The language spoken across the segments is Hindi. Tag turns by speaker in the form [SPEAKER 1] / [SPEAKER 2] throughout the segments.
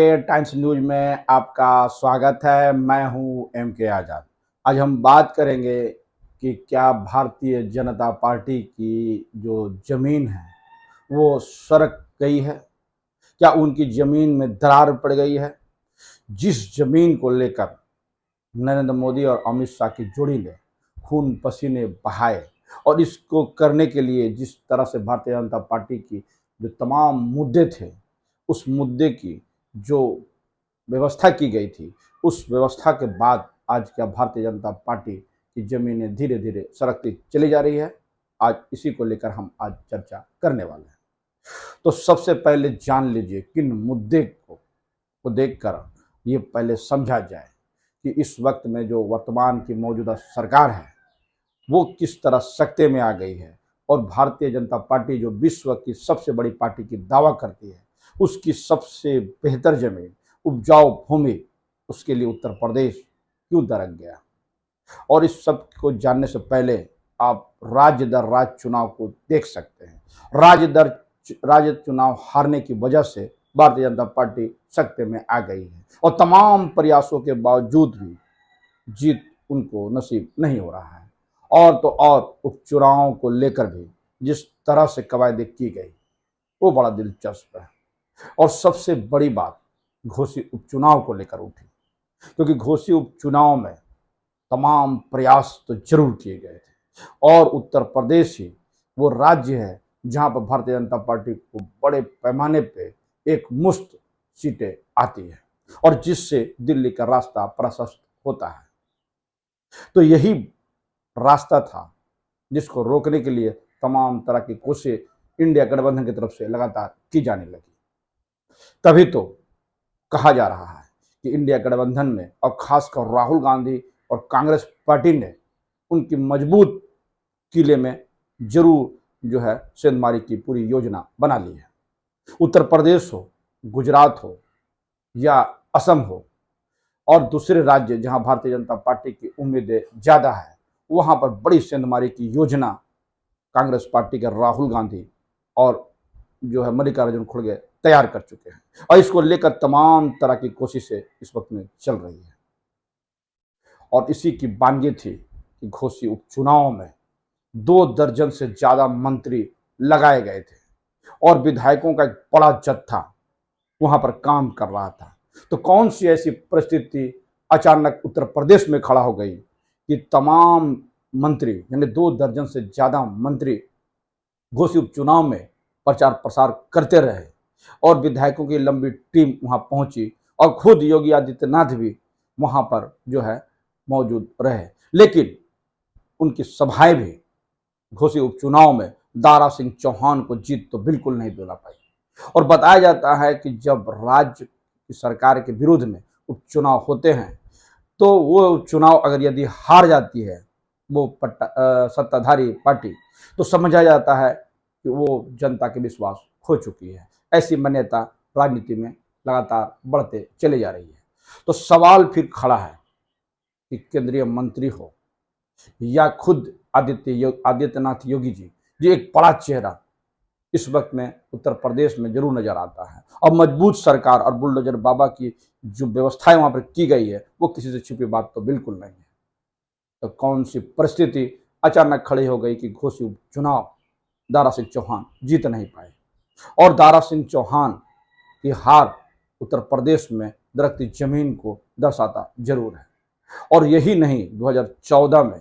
[SPEAKER 1] टाइम्स न्यूज में आपका स्वागत है। मैं हूं एम के आज़ाद। आज हम बात करेंगे कि क्या भारतीय जनता पार्टी की जो जमीन है वो सरक गई है, क्या उनकी जमीन में दरार पड़ गई है। जिस जमीन को लेकर नरेंद्र मोदी और अमित शाह की जोड़ी ने खून पसीने बहाए और इसको करने के लिए जिस तरह से भारतीय जनता पार्टी की जो तमाम मुद्दे थे, उस मुद्दे की जो व्यवस्था की गई थी, उस व्यवस्था के बाद आज क्या भारतीय जनता पार्टी की जमीनें धीरे धीरे सरकती चली जा रही है। आज इसी को लेकर हम आज चर्चा करने वाले हैं। तो सबसे पहले जान लीजिए किन मुद्दे को देखकर ये पहले समझा जाए कि इस वक्त में जो वर्तमान की मौजूदा सरकार है वो किस तरह सकते में आ गई है और भारतीय जनता पार्टी जो विश्व की सबसे बड़ी पार्टी की दावा करती है, उसकी सबसे बेहतर जमीन, उपजाऊ भूमि, उसके लिए उत्तर प्रदेश क्यों दरक गया। और इस सब को जानने से पहले आप राज्य दर राज्य चुनाव को देख सकते हैं। राज्य चुनाव हारने की वजह से भारतीय जनता पार्टी सकते में आ गई है और तमाम प्रयासों के बावजूद भी जीत उनको नसीब नहीं हो रहा है। और तो और उपचुनावों को लेकर भी जिस तरह से कवायदे की गई वो बड़ा दिलचस्प है। और सबसे बड़ी बात घोसी उपचुनाव को लेकर उठी, क्योंकि घोसी उपचुनाव में तमाम प्रयास तो जरूर किए गए थे और उत्तर प्रदेश ही वो राज्य है जहां पर भारतीय जनता पार्टी को बड़े पैमाने पे एक मुश्त सीटें आती है और जिससे दिल्ली का रास्ता प्रशस्त होता है। तो यही रास्ता था जिसको रोकने के लिए तमाम तरह की कोशिश इंडिया गठबंधन की तरफ से लगातार की जाने लगी। तभी तो कहा जा रहा है कि इंडिया गठबंधन में और खासकर राहुल गांधी और कांग्रेस पार्टी ने उनकी मजबूत किले में जरूर जो है सेंधमारी की पूरी योजना बना ली है। उत्तर प्रदेश हो, गुजरात हो या असम हो और दूसरे राज्य जहां भारतीय जनता पार्टी की उम्मीदें ज्यादा है, वहां पर बड़ी सेंधमारी की योजना कांग्रेस पार्टी के राहुल गांधी और जो है मल्लिकार्जुन खड़गे तैयार कर चुके हैं और इसको लेकर तमाम तरह की कोशिशें इस वक्त में चल रही है। और इसी की बानगी थी कि घोसी उपचुनाव में 2 दर्जन से ज्यादा मंत्री लगाए गए थे और विधायकों का एक बड़ा जत्था वहां पर काम कर रहा था। तो कौन सी ऐसी परिस्थिति अचानक उत्तर प्रदेश में खड़ा हो गई कि तमाम मंत्री यानी 2 दर्जन से ज्यादा मंत्री घोसी उपचुनाव में प्रचार प्रसार करते रहे और विधायकों की लंबी टीम वहां पहुंची और खुद योगी आदित्यनाथ भी वहां पर जो है मौजूद रहे। लेकिन उनकी सभाएं भी घोसी उपचुनाव में दारा सिंह चौहान को जीत तो बिल्कुल नहीं दिला पाई। और बताया जाता है कि जब राज्य की सरकार के विरुद्ध में उपचुनाव होते हैं तो वो चुनाव अगर यदि हार जाती है वो सत्ताधारी पार्टी, तो समझा जाता है कि वो जनता के विश्वास खो चुकी है। ऐसी मान्यता राजनीति में लगातार बढ़ते चले जा रही है। तो सवाल फिर खड़ा है कि केंद्रीय मंत्री हो या खुद आदित्यनाथ योगी जी, जो एक बड़ा चेहरा इस वक्त में उत्तर प्रदेश में जरूर नजर आता है और मजबूत सरकार और बुलडोजर बाबा की जो व्यवस्थाएं वहां पर की गई है वो किसी से छिपी बात तो बिल्कुल नहीं है। तो कौन सी परिस्थिति अचानक खड़ी हो गई कि घोसी उपचुनाव दारा सिंह चौहान जीत नहीं पाए और दारा सिंह चौहान की हार उत्तर प्रदेश में दरकती जमीन को दर्शाता जरूर है। और यही नहीं, 2014 में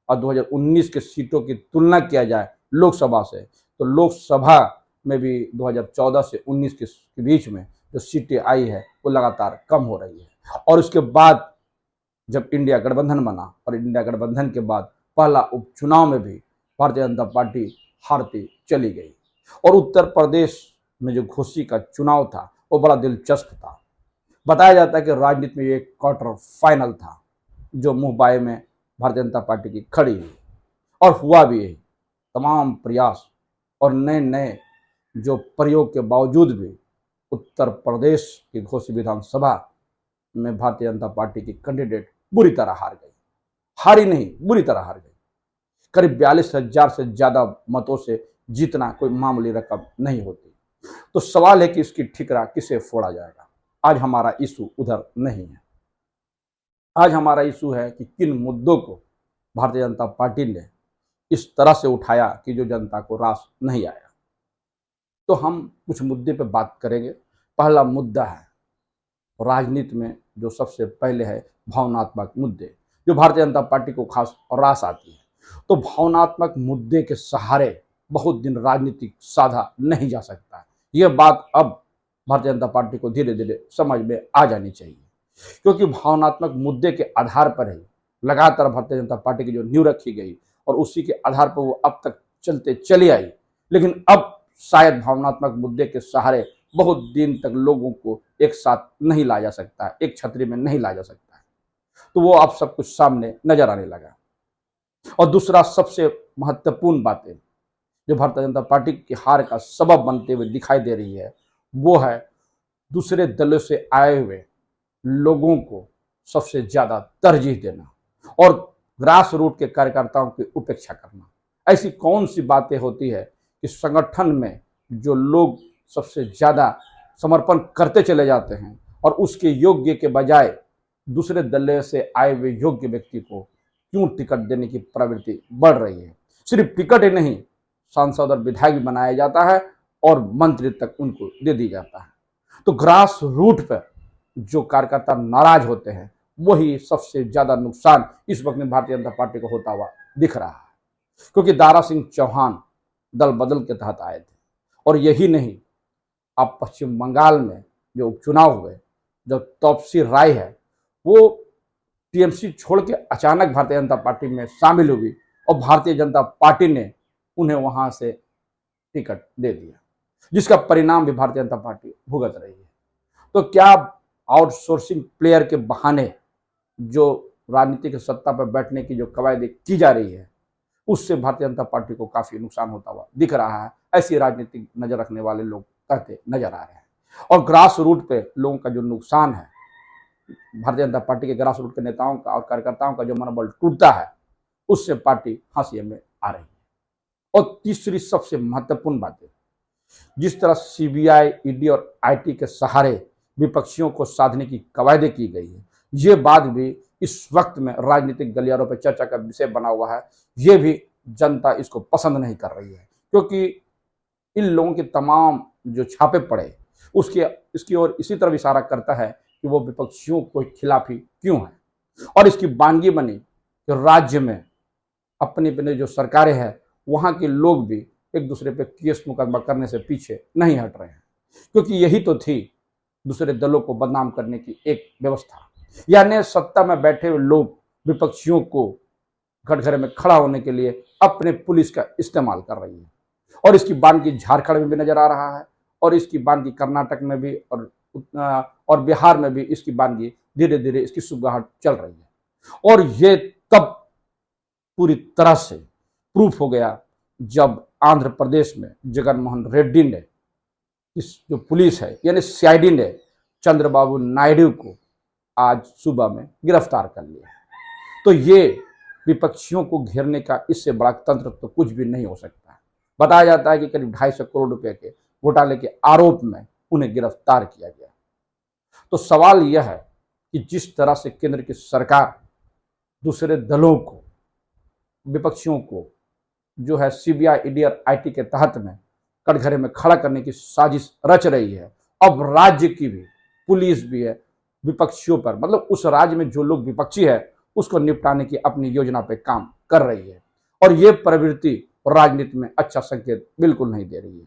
[SPEAKER 1] और 2019 के सीटों की तुलना किया जाए लोकसभा से, तो लोकसभा में भी 2014 से 19 के बीच में जो सीटें आई है वो लगातार कम हो रही है। और उसके बाद जब इंडिया गठबंधन बना और इंडिया गठबंधन के बाद पहला उपचुनाव में भी भारतीय जनता पार्टी हारती चली गई। और उत्तर प्रदेश में जो घोसी का चुनाव था वो बड़ा दिलचस्प था। बताया जाता है कि राजनीति में एक क्वार्टर फाइनल था जो मुंह बाए में भारतीय जनता पार्टी की खड़ी हुई और हुआ भी यही। तमाम प्रयास और नए नए जो प्रयोग के बावजूद भी उत्तर प्रदेश की घोसी विधानसभा में भारतीय जनता पार्टी की कैंडिडेट बुरी तरह हार गई। हारी नहीं, बुरी तरह हार गई। करीब 42,000 से ज्यादा मतों से जीतना कोई मामूली रकम नहीं होती। तो सवाल है कि इसकी ठिकरा किसे फोड़ा जाएगा। आज हमारा इशू उधर नहीं है। आज हमारा इशू है कि किन मुद्दों को भारतीय जनता पार्टी ने इस तरह से उठाया कि जो जनता को रास नहीं आया। तो हम कुछ मुद्दे पे बात करेंगे। पहला मुद्दा है राजनीति में जो सबसे पहले है भावनात्मक मुद्दे, जो भारतीय जनता पार्टी को खास रास आती है। तो भावनात्मक मुद्दे के सहारे बहुत दिन राजनीतिक साधा नहीं जा सकता। यह बात अब भारतीय जनता पार्टी को धीरे धीरे समझ में आ जानी चाहिए, क्योंकि भावनात्मक मुद्दे के आधार पर ही लगातार भारतीय जनता पार्टी की जो नींव रखी गई और उसी के आधार पर वो अब तक चलते चली आई। लेकिन अब शायद भावनात्मक मुद्दे के सहारे बहुत दिन तक लोगों को एक साथ नहीं लाया जा सकता, एक छतरी में नहीं लाया जा सकता है। तो वो अब सब कुछ सामने नजर आने लगा। और दूसरा सबसे महत्वपूर्ण बातें जो भारतीय जनता पार्टी की हार का सबब बनते हुए दिखाई दे रही है, वो है दूसरे दलों से आए हुए लोगों को सबसे ज्यादा तरजीह देना और ग्रास रूट के कार्यकर्ताओं की उपेक्षा करना। ऐसी कौन सी बातें होती है कि संगठन में जो लोग सबसे ज्यादा समर्पण करते चले जाते हैं और उसके योग्य के बजाय दूसरे दल से आए हुए योग्य व्यक्ति को क्यों टिकट देने की प्रवृत्ति बढ़ रही है। सिर्फ टिकट ही नहीं, सांसद और विधायक भी बनाया जाता है और मंत्री तक उनको दे दी जाता है। तो ग्रास रूट पर जो कार्यकर्ता नाराज होते हैं वही सबसे ज्यादा नुकसान इस वक्त में भारतीय जनता पार्टी को होता हुआ दिख रहा है। क्योंकि दारा सिंह चौहान दल बदल के तहत आए थे और यही नहीं, अब पश्चिम बंगाल में जो उपचुनाव हुए, जो तोपसी राय है वो टीएमसी छोड़ के अचानक भारतीय जनता पार्टी में शामिल हुई और भारतीय जनता पार्टी ने उन्हें वहां से टिकट दे दिया, जिसका परिणाम भी भारतीय जनता पार्टी भुगत रही है। तो क्या आउटसोर्सिंग प्लेयर के बहाने जो राजनीतिक सत्ता पर बैठने की जो कवायद की जा रही है, उससे भारतीय जनता पार्टी को काफी नुकसान होता हुआ दिख रहा है। ऐसी राजनीतिक नजर रखने वाले लोग कहते नजर आ रहे हैं। और ग्रास रूट पे लोगों का जो नुकसान है, भारतीय जनता पार्टी के ग्रास रूट के नेताओं का और कार्यकर्ताओं का जो मनोबल टूटता है, उससे पार्टी हाशिए में आ रही है। और तीसरी सबसे महत्वपूर्ण बात है, जिस तरह सीबीआई, ईडी और आईटी के सहारे विपक्षियों को साधने की कवायदें की गई है, ये बात भी इस वक्त में राजनीतिक गलियारों पर चर्चा का विषय बना हुआ है। ये भी जनता इसको पसंद नहीं कर रही है, क्योंकि इन लोगों के तमाम जो छापे पड़े उसके इसकी ओर इसी तरह इशारा करता है कि वो विपक्षियों को खिलाफ ही क्यों है। और इसकी बानगी बनी कि राज्य में अपने अपने जो सरकारें हैं वहां के लोग भी एक दूसरे पे केस मुकदमा करने से पीछे नहीं हट रहे हैं, क्योंकि यही तो थी दूसरे दलों को बदनाम करने की एक व्यवस्था। यानी सत्ता में बैठे हुए लोग विपक्षियों को कटघरे में खड़ा होने के लिए अपने पुलिस का इस्तेमाल कर रही है। और इसकी बानगी झारखंड में भी नजर आ रहा है और इसकी बानगी कर्नाटक में भी और बिहार में भी इसकी बानगी धीरे धीरे इसकी सुगहट चल रही है। और ये तब पूरी तरह से प्रूफ हो गया जब आंध्र प्रदेश में जगन मोहन रेड्डी ने, इस जो पुलिस है यानी सीआईडी ने चंद्रबाबू नायडू को आज सुबह में गिरफ्तार कर लिया। तो ये विपक्षियों को घेरने का इससे बड़ा तंत्र तो कुछ भी नहीं हो सकता है। बताया जाता है कि करीब 250 करोड़ रुपए के घोटाले के आरोप में उन्हें गिरफ्तार किया गया। तो सवाल यह है कि जिस तरह से केंद्र की सरकार दूसरे दलों को, विपक्षियों को जो है सीबीआई, ईडी और आईटी के तहत में कटघरे में खड़ा करने की साजिश रच रही है, अब राज्य की भी पुलिस भी है विपक्षियों पर, मतलब उस राज्य में जो लोग विपक्षी है उसको निपटाने की अपनी योजना पे काम कर रही है। और ये प्रवृत्ति राजनीति में अच्छा संकेत बिल्कुल नहीं दे रही है।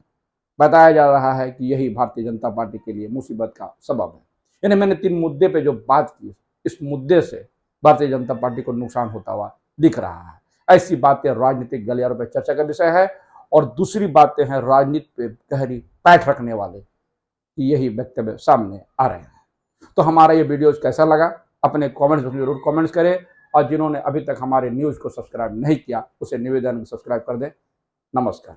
[SPEAKER 1] बताया जा रहा है कि यही भारतीय जनता पार्टी के लिए मुसीबत का सबब है। यानी मैंने 3 मुद्दे पे जो बात की, इस मुद्दे से भारतीय जनता पार्टी को नुकसान होता हुआ दिख रहा है। ऐसी बातें राजनीतिक गलियारों पर चर्चा का विषय है। और दूसरी बातें हैं राजनीति पे गहरी पैठ रखने वाले, यही वक्तव्य सामने आ रहे हैं। तो हमारा ये वीडियो कैसा लगा अपने कमेंट्स में जरूर कमेंट्स करें, और जिन्होंने अभी तक हमारे न्यूज़ को सब्सक्राइब नहीं किया उसे निवेदन सब्सक्राइब कर दें। नमस्कार।